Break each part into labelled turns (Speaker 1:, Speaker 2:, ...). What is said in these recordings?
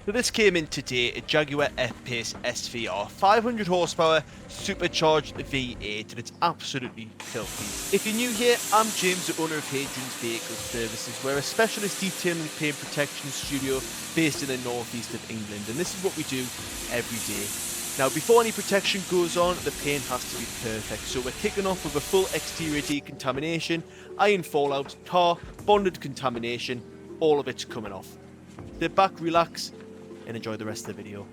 Speaker 1: So this came in today, a Jaguar F-Pace SVR, 500 horsepower, supercharged V8, and it's absolutely filthy. If you're new here, I'm James, the owner of Hadrian's Vehicle Services. We're a specialist detailing and paint protection studio based in the northeast of England, and this is what we do every day. Now, before any protection goes on, the paint has to be perfect, so we're kicking off with a full exterior decontamination, iron fallout, tar, bonded contamination, all of it's coming off. Sit back, relax, and enjoy the rest of the video.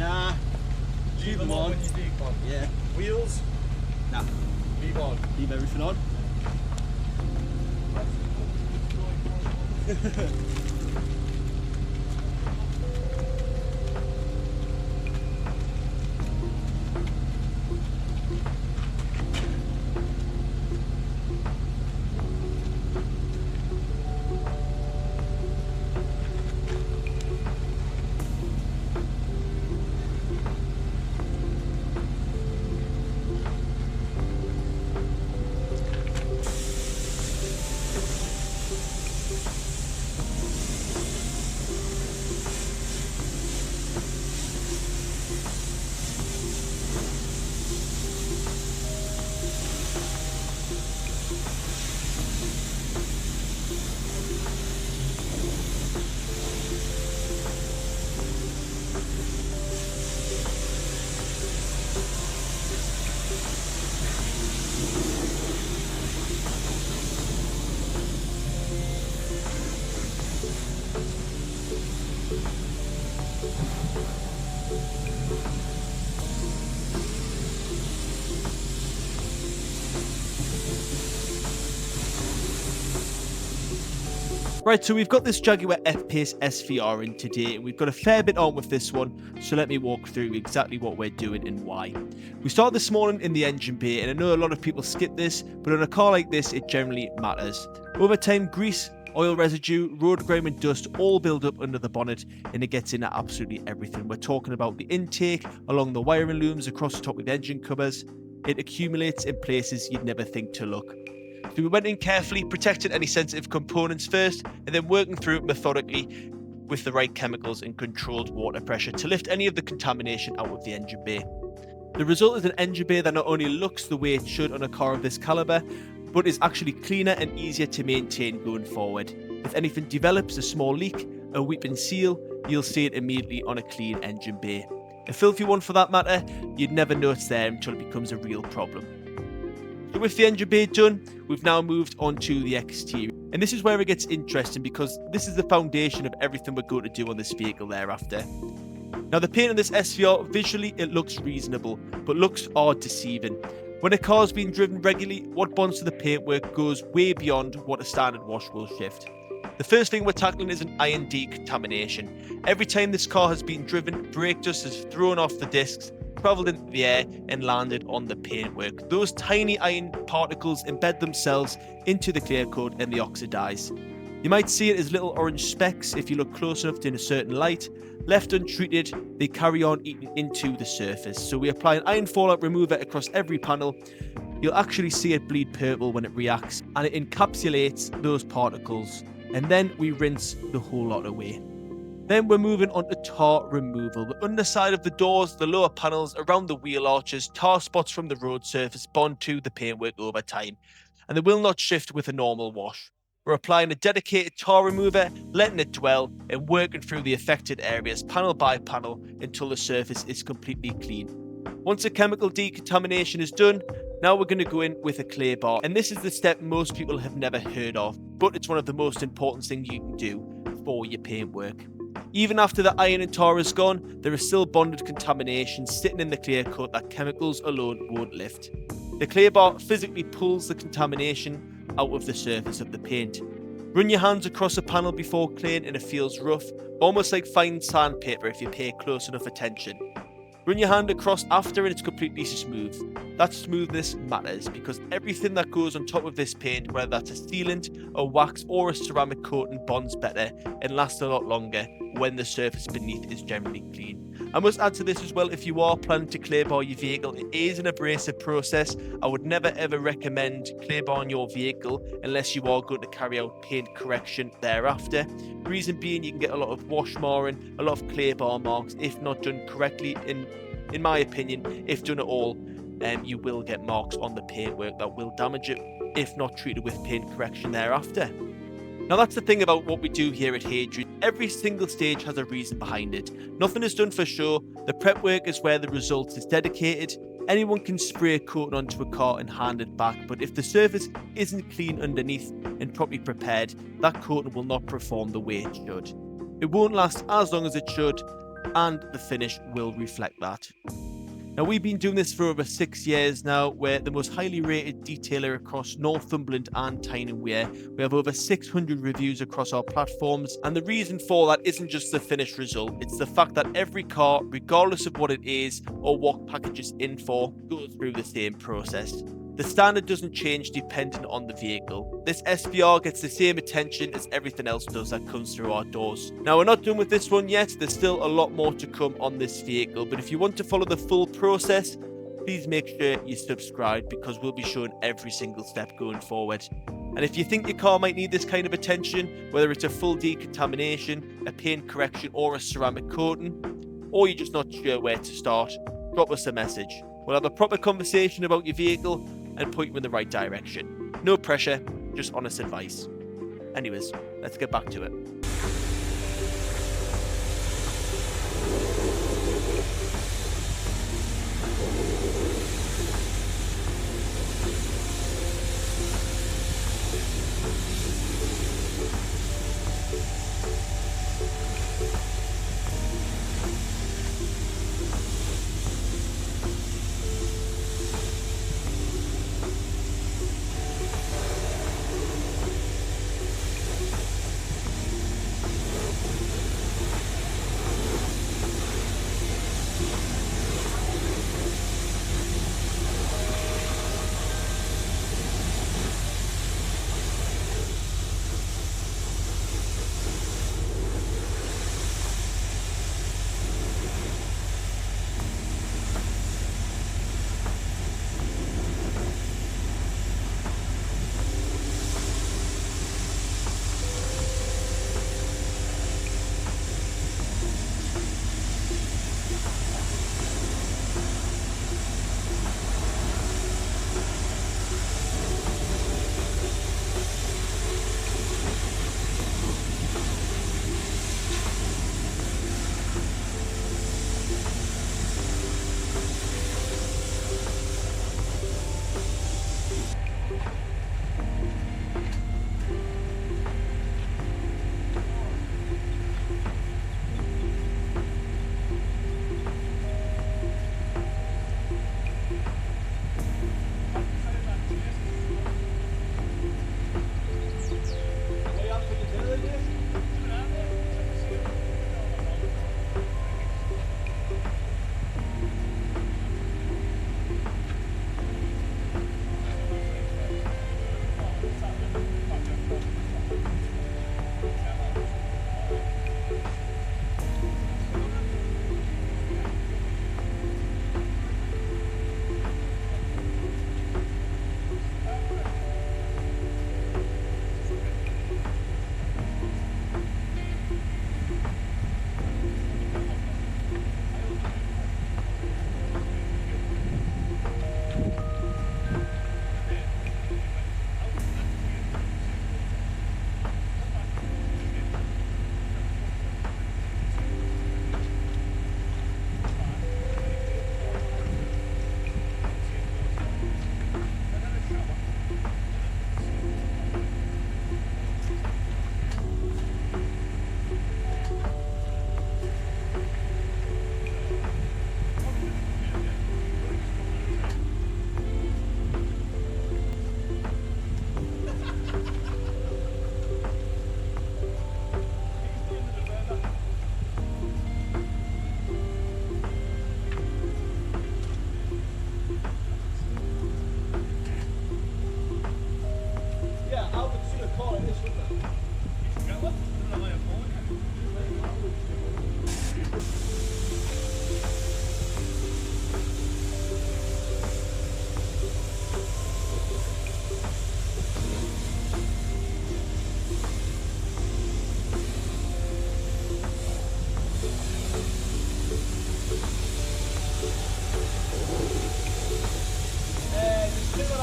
Speaker 2: Nah.
Speaker 3: Leave them on when you decon.
Speaker 2: Yeah.
Speaker 3: Wheels?
Speaker 2: Nah.
Speaker 3: Leave on.
Speaker 2: Leave everything on.
Speaker 1: Right, so we've got this Jaguar F-Pace SVR in today, and we've got a fair bit on with this one, so let me walk through exactly what we're doing and why. We started this morning in the engine bay, and I know a lot of people skip this, but on a car like this, it generally matters. Over time, grease, oil residue, road grime and dust all build up under the bonnet, and it gets into absolutely everything. We're talking about the intake, along the wiring looms, across the top of the engine covers. It accumulates in places you'd never think to look. So we went in carefully, protecting any sensitive components first, and then working through it methodically with the right chemicals and controlled water pressure to lift any of the contamination out of the engine bay. The result is an engine bay that not only looks the way it should on a car of this calibre, but is actually cleaner and easier to maintain going forward. If anything develops a small leak, a weeping seal, you'll see it immediately on a clean engine bay. A filthy one for that matter, you'd never know it's there until it becomes a real problem. So with the engine bay done, we've now moved on to the exterior. And this is where it gets interesting because this is the foundation of everything we're going to do on this vehicle thereafter. Now the paint on this SVR, visually it looks reasonable, but looks are deceiving. When a car's being driven regularly, what bonds to the paintwork goes way beyond what a standard wash will shift. The first thing we're tackling is an iron decontamination. Every time this car has been driven, brake dust is thrown off the discs, travelled into the air and landed on the paintwork. Those tiny iron particles embed themselves into the clear coat and they oxidize. You might see it as little orange specks if you look close enough in a certain light. Left untreated, they carry on eating into the surface. So we apply an iron fallout remover across every panel. You'll actually see it bleed purple when it reacts, and it encapsulates those particles. And then we rinse the whole lot away. Then we're moving on to tar removal. The underside of the doors, the lower panels, around the wheel arches, tar spots from the road surface bond to the paintwork over time, and they will not shift with a normal wash. We're applying a dedicated tar remover, letting it dwell, and working through the affected areas panel by panel until the surface is completely clean. Once the chemical decontamination is done, now we're going to go in with a clay bar, and this is the step most people have never heard of, but it's one of the most important things you can do for your paintwork. Even after the iron and tar is gone, there is still bonded contamination sitting in the clear coat that chemicals alone won't lift. The clay bar physically pulls the contamination out of the surface of the paint. Run your hands across a panel before claying and it feels rough, almost like fine sandpaper if you pay close enough attention. Run your hand across after and it's completely smooth. That smoothness matters because everything that goes on top of this paint, whether that's a sealant, a wax or a ceramic coating, bonds better and lasts a lot longer when the surface beneath is generally clean. I must add to this as well, if you are planning to clay bar your vehicle, it is an abrasive process. I would never ever recommend clay barring your vehicle unless you are going to carry out paint correction thereafter. Reason being, you can get a lot of wash marring, a lot of clay bar marks if not done correctly, and in my opinion, if done at all, you will get marks on the paintwork that will damage it, if not treated with paint correction thereafter. Now that's the thing about what we do here at Hadrian. Every single stage has a reason behind it. Nothing is done for show. The prep work is where the result is dedicated. Anyone can spray a coating onto a car and hand it back, but if the surface isn't clean underneath and properly prepared, that coating will not perform the way it should. It won't last as long as it should, and the finish will reflect that. Now, we've been doing this for over 6 years now. We're the most highly rated detailer across Northumberland and Tyne. We have over 600 reviews across our platforms, and the reason for that isn't just the finished result, it's the fact that every car, regardless of what it is or what package it's in for, goes through the same process. The standard doesn't change depending on the vehicle. This SVR gets the same attention as everything else does that comes through our doors. Now, we're not done with this one yet. There's still a lot more to come on this vehicle, but if you want to follow the full process, please make sure you subscribe, because we'll be showing every single step going forward. And if you think your car might need this kind of attention, whether it's a full decontamination, a paint correction, or a ceramic coating, or you're just not sure where to start, drop us a message. We'll have a proper conversation about your vehicle and point you in the right direction. No pressure, just honest advice. Anyways, let's get back to it.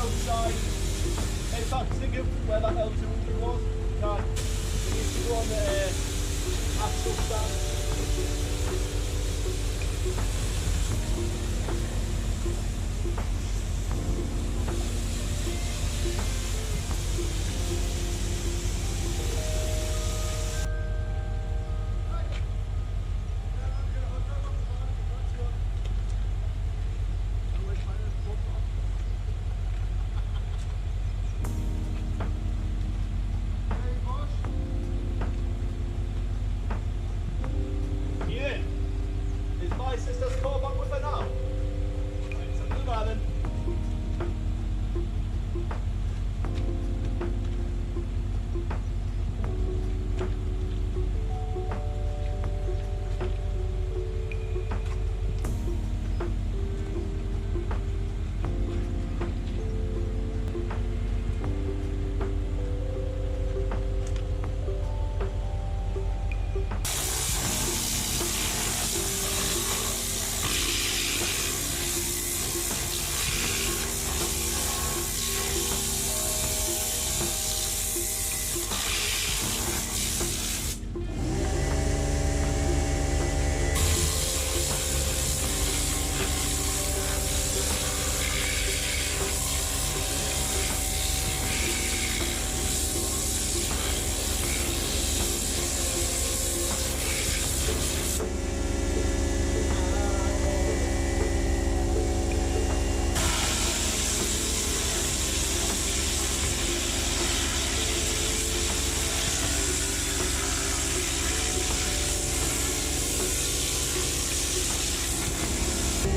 Speaker 2: outside. In fact, think of where that L200 was. Tyne. We used to go on the axle stand.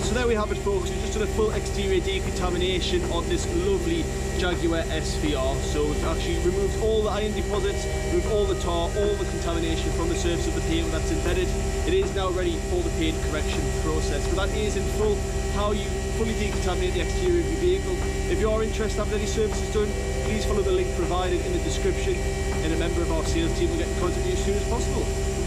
Speaker 2: So there we have it, folks. We've just done a full exterior decontamination on this lovely Jaguar SVR. So we've actually removed all the iron deposits, removed all the tar, all the contamination from the surface of the paint that's embedded. It is now ready for the paint correction process. But that is in full how you fully decontaminate the exterior of your vehicle. If you are interested in having any services done, please follow the link provided in the description, and a member of our sales team will get in contact with you as soon as possible.